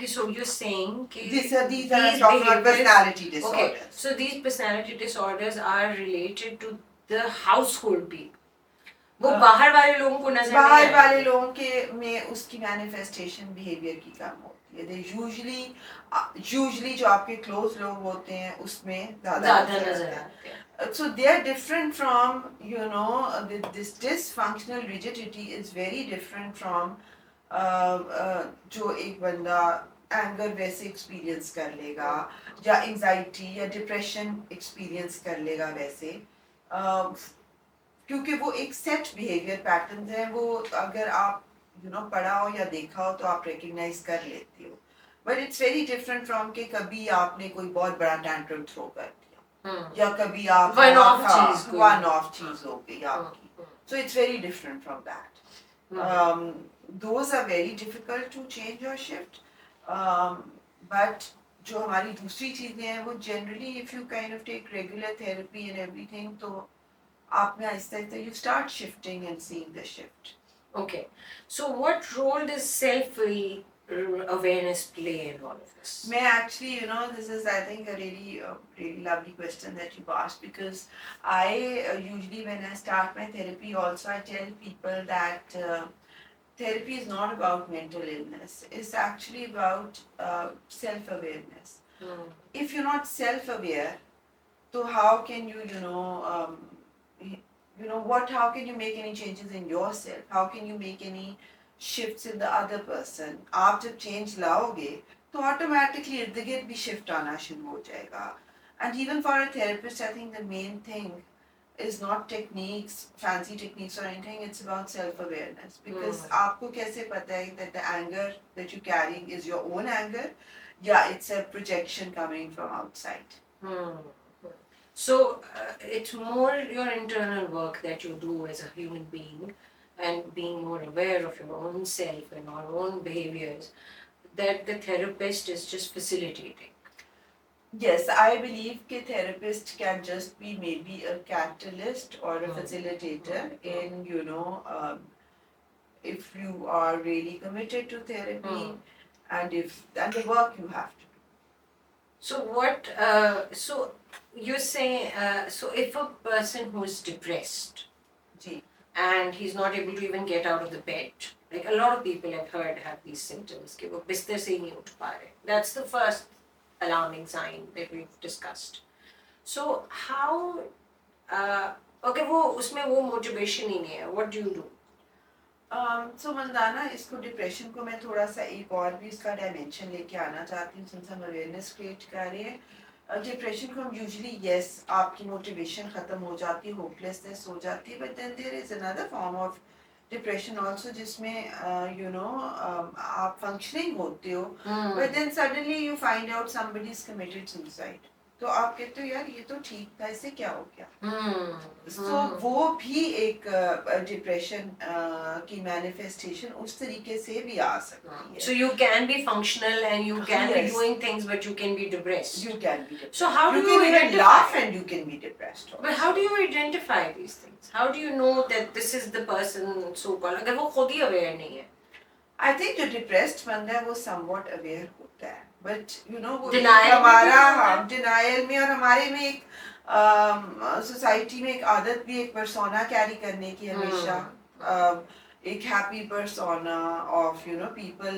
Okay, so you're saying these are talking about personality disorders. Okay, so these personality disorders are related to the household people. वो बाहर वाले लोगों को नजर नहीं बाहर वाले आएंगे। लोगों के में उसकी मैनिफेस्टेशन बिहेवियर की कम होती है। दे यूजुअली जो आपके क्लोज लोग होते हैं उसमें ज्यादा नजर आते हैं। So they are different from, you know, this dysfunctional rigidity is very different from जो एक बंदा एंगर वैसे एक्सपीरियंस कर लेगा या एंजाइटी या डिप्रेशन एक्सपीरियंस कर लेगा वैसे, क्योंकि वो एक सेट बिहेवियर पैटर्न है। वो अगर आप पढ़ा हो या देखा हो तो आप रिकग्नाइज कर लेते हो, but it's very different from कि कभी आपने कोई बहुत बड़ा टैंट्रम थ्रो कर दिया या कभी आप वन ऑफ चीज हो गई आपकी, so it's very different from that. Those are very difficult to change और शिफ्ट, बट जो हमारी दूसरी चीजें हैं वो generally if you kind of take regular therapy and everything, तो आप में Aahista Aahista you start shifting and seeing the shift. Okay, so what role does self awareness play in all of this? May actually, this is I think a really lovely question that you asked, because I usually when I start my therapy also I tell people that therapy is not about mental illness. It's actually about self-awareness. If you're not self-aware, so how can how can you make any changes in yourself? How can you make any shifts in the other person? आप जब change लाओगे तो automatically इर्द गिर्द भी shift आना शुरू हो जाएगा. And even for a therapist, I think the main thing is not techniques, fancy techniques or anything. It's about self-awareness. Because आपको कैसे पता है that the anger that you're carrying is your own anger? Yeah, it's a projection coming from outside. So it's more your internal work that you do as a human being, and being more aware of your own self and your own behaviors, that the therapist is just facilitating. Yes, I believe that therapist can just be maybe a catalyst or a facilitator in, if you are really committed to therapy and the work you have to do. So you say, so if a person who is depressed and he's not able to even get out of the bed, like a lot of people I've heard have these symptoms, कि वो बिस्तर से ही नहीं उठ पा रहे. That's the first alarming sign that we've discussed. So how, okay, वो उसमें वो motivation ही नहीं है. What do you do? So Mandanna, इसको डिप्रेशन को मैं थोड़ा सा एक और भी इसका डायमेंशन लेके आना चाहती हूँ, सिंस हम अवेयरनेस क्रिएट कर रहे हैं. डिप्रेशन को हम यूजुअली आपकी मोटिवेशन खत्म हो जाती है, होपलेसनेस हो जाती है, but then there is another form of depression also जिसमें आप फंक्शनिंग होते हो, but then suddenly you find out somebody is committed suicide, तो आप कहते हो यार ये तो ठीक था, इससे क्या हो गया. तो वो भी एक डिप्रेशन की मैनिफेस्टेशन उस तरीके से भी आ सकती है. So you can be functional and you can be doing things, but you can be depressed. You can be depressed. So how do you even laugh and you can be depressed also. But how do you identify these things? How do you know that this is the person so called, अगर वो खुद ही aware नहीं है? I think जो depressed बंदा है वो somewhat aware होता है, but वो Denial हमारा डिनायल में और हमारे में एक सोसाइटी में एक आदत भी एक persona कैरी करने की हमेशा, एक हैप्पी persona of people